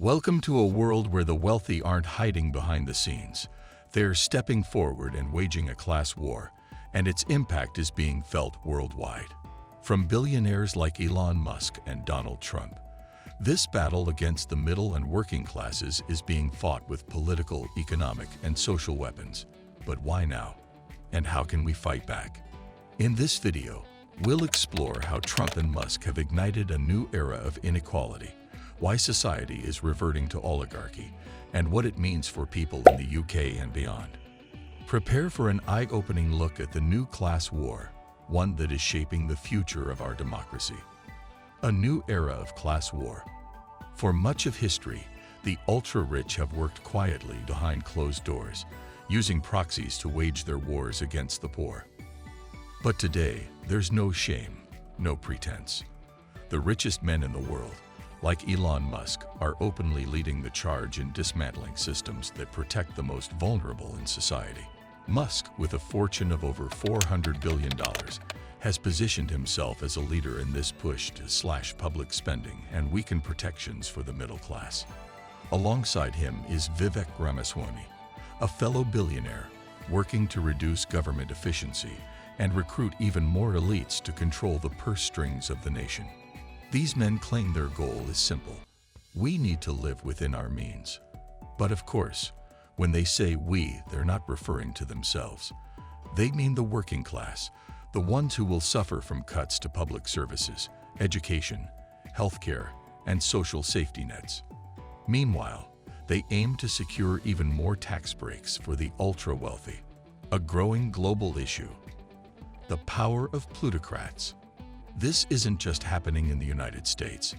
Welcome to a world where the wealthy aren't hiding behind the scenes. They're stepping forward and waging a class war, and its impact is being felt worldwide. From billionaires like Elon Musk and Donald Trump, this battle against the middle and working classes is being fought with political, economic, and social weapons. But why now? And how can we fight back? In this video, we'll explore how Trump and Musk have ignited a new era of inequality, why society is reverting to oligarchy, and what it means for people in the UK and beyond. Prepare for an eye-opening look at the new class war, one that is shaping the future of our democracy. A new era of class war. For much of history, the ultra-rich have worked quietly behind closed doors, using proxies to wage their wars against the poor. But today, there's no shame, no pretense. The richest men in the world, like Elon Musk, are openly leading the charge in dismantling systems that protect the most vulnerable in society. Musk, with a fortune of over $400 billion, has positioned himself as a leader in this push to slash public spending and weaken protections for the middle class. Alongside him is Vivek Ramaswamy, a fellow billionaire, working to reduce government efficiency and recruit even more elites to control the purse strings of the nation. These men claim their goal is simple. We need to live within our means. But of course, when they say we, they're not referring to themselves. They mean the working class, the ones who will suffer from cuts to public services, education, healthcare, and social safety nets. Meanwhile, they aim to secure even more tax breaks for the ultra-wealthy. A growing global issue. The power of plutocrats. This isn't just happening in the United States.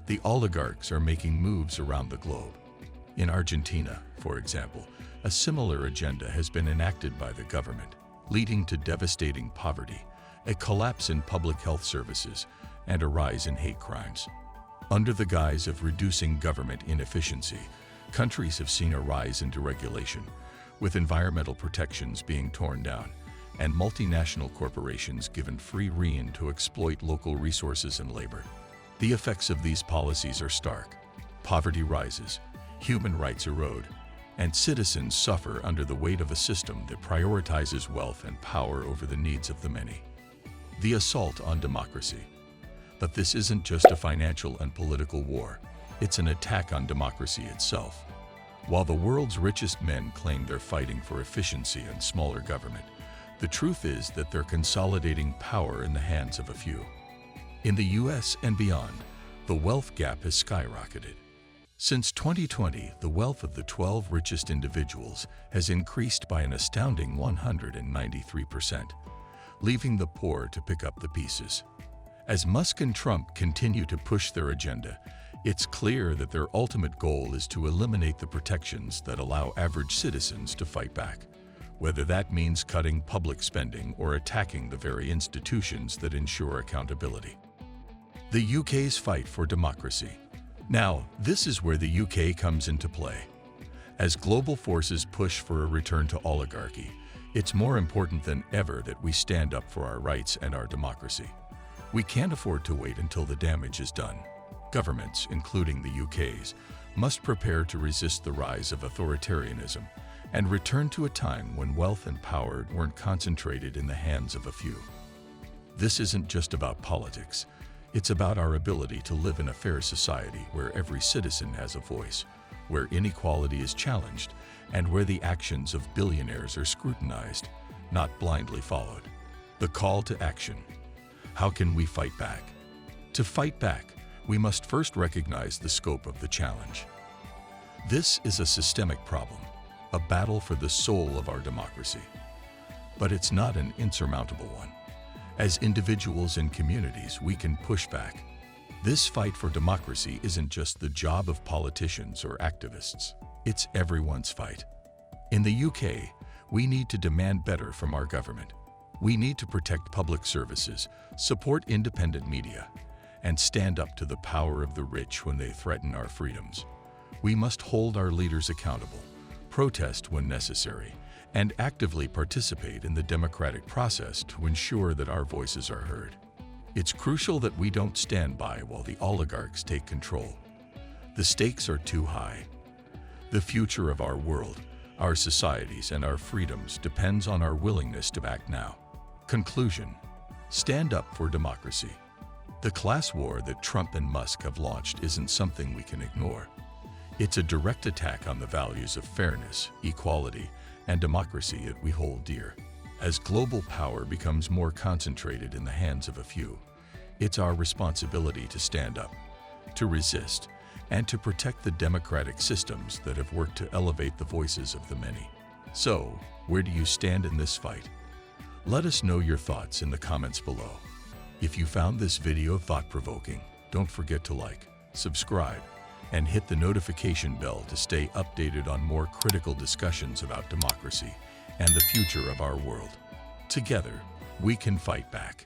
The oligarchs are making moves around the globe. In Argentina, for example, a similar agenda has been enacted by the government, leading to devastating poverty, a collapse in public health services, and a rise in hate crimes. Under the guise of reducing government inefficiency, countries have seen a rise in deregulation, with environmental protections being torn down, and multinational corporations given free rein to exploit local resources and labor. The effects of these policies are stark. Poverty rises, human rights erode, and citizens suffer under the weight of a system that prioritizes wealth and power over the needs of the many. The assault on democracy. But this isn't just a financial and political war. It's an attack on democracy itself. While the world's richest men claim they're fighting for efficiency and smaller government, the truth is that they're consolidating power in the hands of a few. In the US and beyond, the wealth gap has skyrocketed. Since 2020, the wealth of the 12 richest individuals has increased by an astounding 193%, leaving the poor to pick up the pieces. As Musk and Trump continue to push their agenda, it's clear that their ultimate goal is to eliminate the protections that allow average citizens to fight back, whether that means cutting public spending or attacking the very institutions that ensure accountability. The UK's fight for democracy. Now, this is where the UK comes into play. As global forces push for a return to oligarchy, it's more important than ever that we stand up for our rights and our democracy. We can't afford to wait until the damage is done. Governments, including the UK's, must prepare to resist the rise of authoritarianism and return to a time when wealth and power weren't concentrated in the hands of a few. This isn't just about politics. It's about our ability to live in a fair society where every citizen has a voice, where inequality is challenged, and where the actions of billionaires are scrutinized, not blindly followed. The call to action. How can we fight back? To fight back, we must first recognize the scope of the challenge. This is a systemic problem, a battle for the soul of our democracy. But it's not an insurmountable one. As individuals and communities, we can push back. This fight for democracy isn't just the job of politicians or activists. It's everyone's fight. In the UK, we need to demand better from our government. We need to protect public services, support independent media, and stand up to the power of the rich when they threaten our freedoms. We must hold our leaders accountable, protest when necessary, and actively participate in the democratic process to ensure that our voices are heard. It's crucial that we don't stand by while the oligarchs take control. The stakes are too high. The future of our world, our societies, and our freedoms depends on our willingness to act now. Conclusion: stand up for democracy. The class war that Trump and Musk have launched isn't something we can ignore. It's a direct attack on the values of fairness, equality, and democracy that we hold dear. As global power becomes more concentrated in the hands of a few, it's our responsibility to stand up, to resist, and to protect the democratic systems that have worked to elevate the voices of the many. So, where do you stand in this fight? Let us know your thoughts in the comments below. If you found this video thought-provoking, don't forget to like, subscribe, and hit the notification bell to stay updated on more critical discussions about democracy and the future of our world. Together, we can fight back.